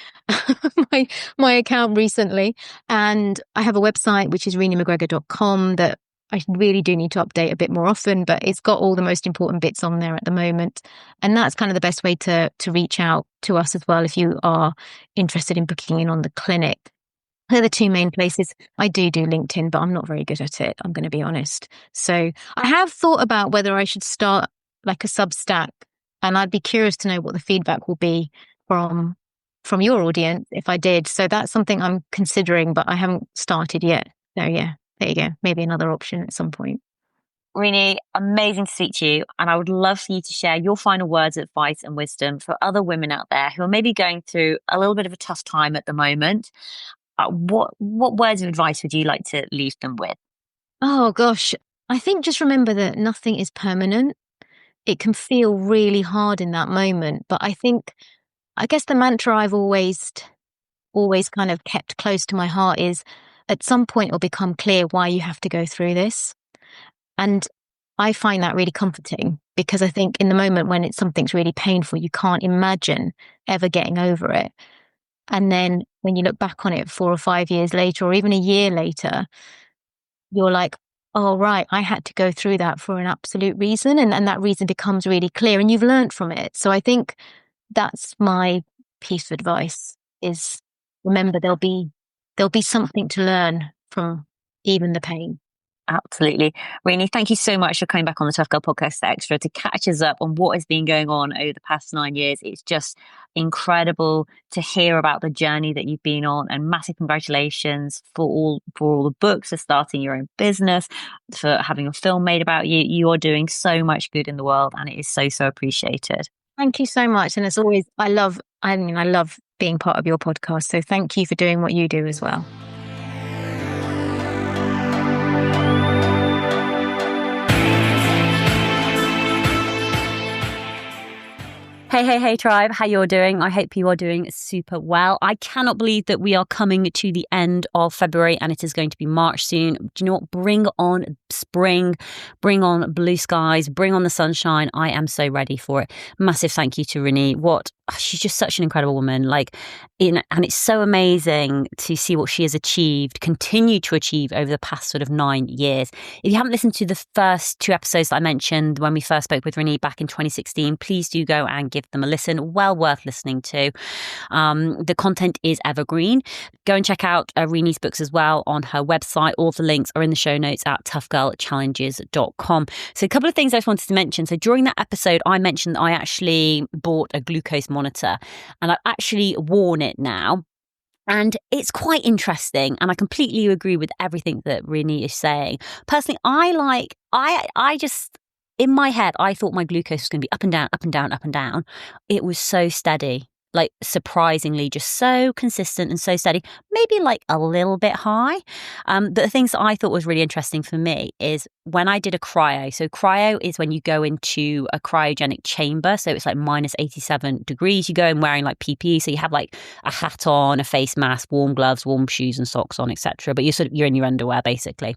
my account recently. And I have a website, which is reneemcgregor.com, that I really do need to update a bit more often, but it's got all the most important bits on there at the moment. And that's kind of the best way to reach out to us as well if you are interested in booking in on the clinic. They're the two main places. I do LinkedIn, but I'm not very good at it, I'm going to be honest. So I have thought about whether I should start like a Substack, and I'd be curious to know what the feedback will be from your audience if I did. So that's something I'm considering, but I haven't started yet. So yeah. There you go. Maybe another option at some point. Renee, amazing to speak to you. And I would love for you to share your final words of advice and wisdom for other women out there who are maybe going through a little bit of a tough time at the moment. what words of advice would you like to leave them with? Oh gosh, I think just remember that nothing is permanent. It can feel really hard in that moment, but I guess the mantra I've always kind of kept close to my heart is at some point it'll become clear why you have to go through this. And I find that really comforting because I think in the moment when something's really painful, you can't imagine ever getting over it. And then when you look back on it 4 or 5 years later, or even a year later, you're like, oh, right, I had to go through that for an absolute reason. And that reason becomes really clear and you've learned from it. So I think that's my piece of advice is remember there'll be something to learn from even the pain. Absolutely. Renee, thank you so much for coming back on the Tough Girl Podcast Extra to catch us up on what has been going on over the past 9 years. It's just incredible to hear about the journey that you've been on, and massive congratulations for all the books, for starting your own business, for having a film made about you. You are doing so much good in the world, and it is so, so appreciated. Thank you so much. And as always, I love being part of your podcast. So thank you for doing what you do as well. Hey, tribe, how you're doing? I hope you are doing super well. I cannot believe that we are coming to the end of February and it is going to be March soon. Do you know what? Bring on spring, bring on blue skies, bring on the sunshine. I am so ready for it. Massive thank you to Renee. She's just such an incredible woman. And it's so amazing to see what she has continued to achieve over the past sort of 9 years. If you haven't listened to the first 2 episodes that I mentioned when we first spoke with Renee back in 2016, please do go and give them a listen. Well worth listening to. The content is evergreen. Go and check out Renee's books as well on her website. All of the links are in the show notes at toughgirlchallenges.com. So a couple of things I just wanted to mention. So during that episode, I mentioned that I actually bought a glucose monitor and I've actually worn it now. And it's quite interesting. And I completely agree with everything that Renee is saying. Personally, I just, in my head, I thought my glucose was going to be up and down, up and down, up and down. It was so steady. Surprisingly just so consistent and so steady, maybe a little bit high. But the things that I thought was really interesting for me is when I did a cryo. So cryo is when you go into a cryogenic chamber. So it's minus 87 degrees. You go in wearing PPE. So you have a hat on, a face mask, warm gloves, warm shoes and socks on, etc. But you're in your underwear basically.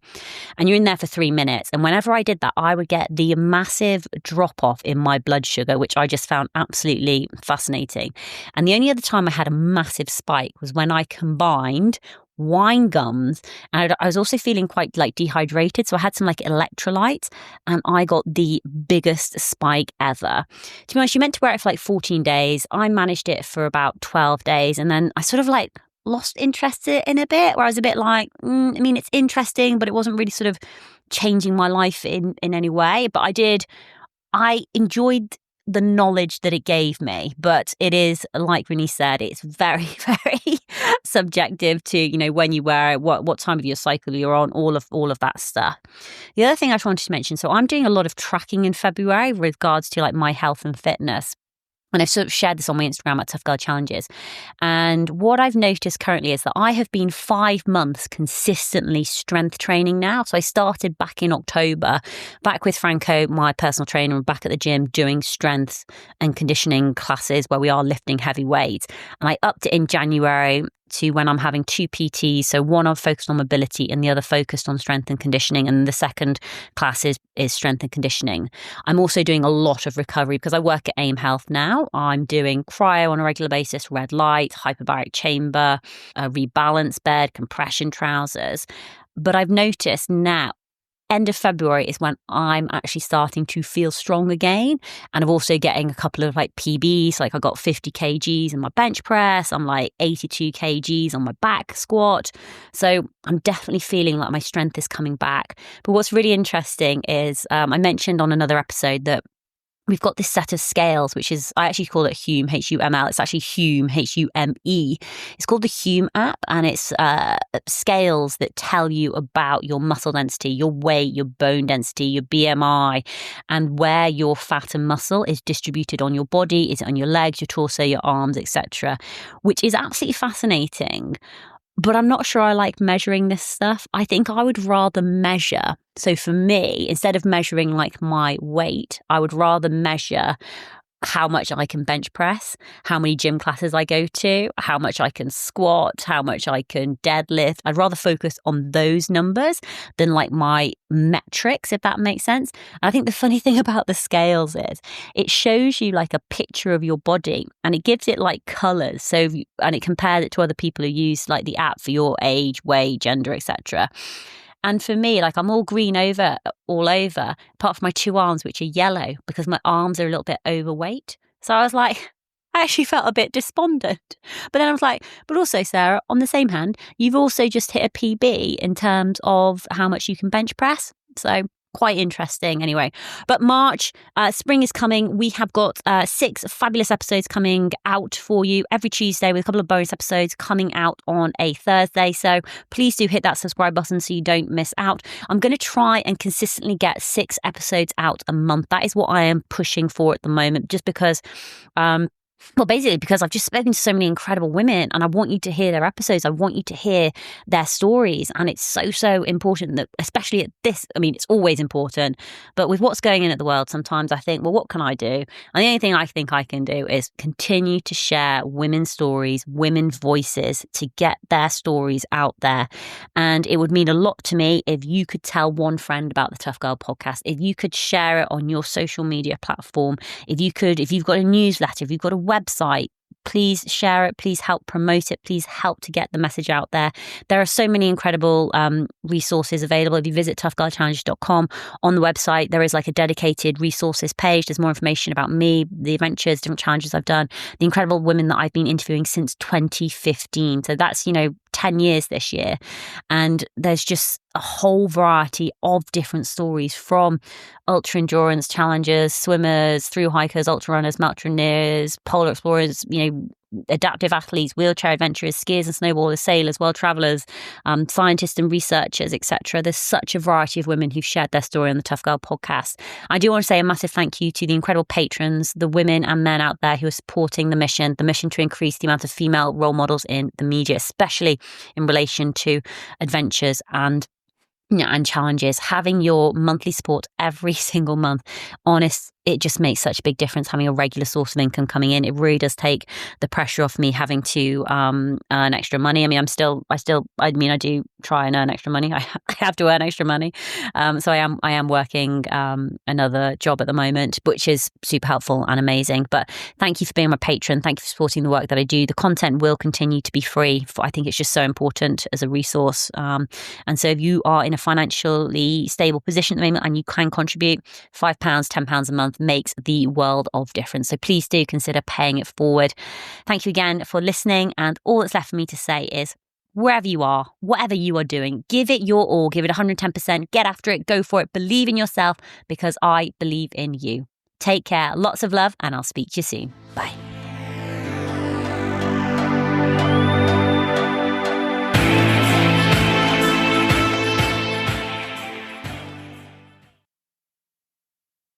And you're in there for 3 minutes. And whenever I did that, I would get the massive drop off in my blood sugar, which I just found absolutely fascinating. And the only other time I had a massive spike was when I combined wine gums, and I was also feeling quite dehydrated, so I had some electrolytes, and I got the biggest spike ever. To be honest, you meant to wear it for 14 days. I managed it for about 12 days, and then I sort of lost interest in a bit, where I was a bit it's interesting, but it wasn't really sort of changing my life in any way. But I enjoyed the knowledge that it gave me, but it is, like Renee said, it's very, very subjective to, when you wear it, what time of your cycle you're on, all of that stuff. The other thing I just wanted to mention, so I'm doing a lot of tracking in February with regards to my health and fitness. And I've sort of shared this on my Instagram at Tough Girl Challenges. And what I've noticed currently is that I have been 5 months consistently strength training now. So I started back in October, back with Franco, my personal trainer, back at the gym doing strength and conditioning classes where we are lifting heavy weights. And I upped it in January to when I'm having 2 PTs. So one I'm focused on mobility and the other focused on strength and conditioning. And the second class is strength and conditioning. I'm also doing a lot of recovery because I work at AIM Health now. I'm doing cryo on a regular basis, red light, hyperbaric chamber, a rebalance bed, compression trousers. But I've noticed now, end of February is when I'm actually starting to feel strong again. And I'm also getting a couple of PBs. I got 50 kgs in my bench press. I'm 82 kgs on my back squat. So I'm definitely feeling like my strength is coming back. But what's really interesting is I mentioned on another episode that we've got this set of scales, which is, I actually call it Hume, H-U-M-L. It's actually Hume, H-U-M-E. It's called the Hume app, and it's scales that tell you about your muscle density, your weight, your bone density, your BMI, and where your fat and muscle is distributed on your body. Is it on your legs, your torso, your arms, etc., which is absolutely fascinating. but I'm not sure I like measuring this stuff. I think I would rather measure. So for me, instead of measuring like my weight, I would rather measure how much I can bench press, how many gym classes I go to, how much I can squat, how much I can deadlift. I'd rather focus on those numbers than like my metrics, if that makes sense. And I think the funny thing about the scales is it shows you like a picture of your body and it gives it like colors. So, and it compares it to other people who use like the app for your age, weight, gender, etc. And for me, like I'm all green all over, apart from my two arms, which are yellow because my arms are a little bit overweight. So I was like, I actually felt a bit despondent. But then I was like, but also, Sarah, on the same hand, you've also just hit a PB in terms of how much you can bench press. So quite interesting anyway. But March, spring is coming. We have got 6 fabulous episodes coming out for you every Tuesday with a couple of bonus episodes coming out on a Thursday. So please do hit that subscribe button so you don't miss out. I'm going to try and consistently get 6 episodes out a month. That is what I am pushing for at the moment, just because well, basically, because I've just spoken to so many incredible women and I want you to hear their episodes. I want you to hear their stories. And it's so, so important that, especially at this, I mean, it's always important, but with what's going in at the world, sometimes I think, well, what can I do? And the only thing I think I can do is continue to share women's stories, women's voices to get their stories out there. And it would mean a lot to me if you could tell one friend about the Tough Girl podcast, if you could share it on your social media platform, if you've got a newsletter, if you've got a website, please share it, please help promote it, please help to get the message out there. There are so many incredible resources available. If you visit toughgirlchallenges.com, on the website there is like a dedicated resources page. There's more information about me, the adventures, different challenges I've done, the incredible women that I've been interviewing since 2015. So that's 10 years this year, and there's just a whole variety of different stories, from ultra endurance challengers, swimmers, thru-hikers, ultra runners, mountaineers, polar explorers, adaptive athletes, wheelchair adventurers, skiers and snowboarders, sailors, world travelers, scientists and researchers, etc. There's such a variety of women who've shared their story on the Tough Girl podcast. I do want to say a massive thank you to the incredible patrons, the women and men out there who are supporting the mission to increase the amount of female role models in the media, especially in relation to adventures and challenges. Having your monthly support every single month, honest, it just makes such a big difference having a regular source of income coming in. It really does take the pressure off me having to earn extra money. I mean, I do try and earn extra money. I have to earn extra money. So I am working another job at the moment, which is super helpful and amazing. But thank you for being my patron. Thank you for supporting the work that I do. The content will continue to be free. I think it's just so important as a resource. And so if you are in a financially stable position at the moment and you can contribute, £5, £10 a month makes the world of difference. So please do consider paying it forward. Thank you again for listening. And all that's left for me to say is, wherever you are, whatever you are doing, give it your all, give it 110%, get after it, go for it, believe in yourself, because I believe in you. Take care, lots of love, and I'll speak to you soon. Bye.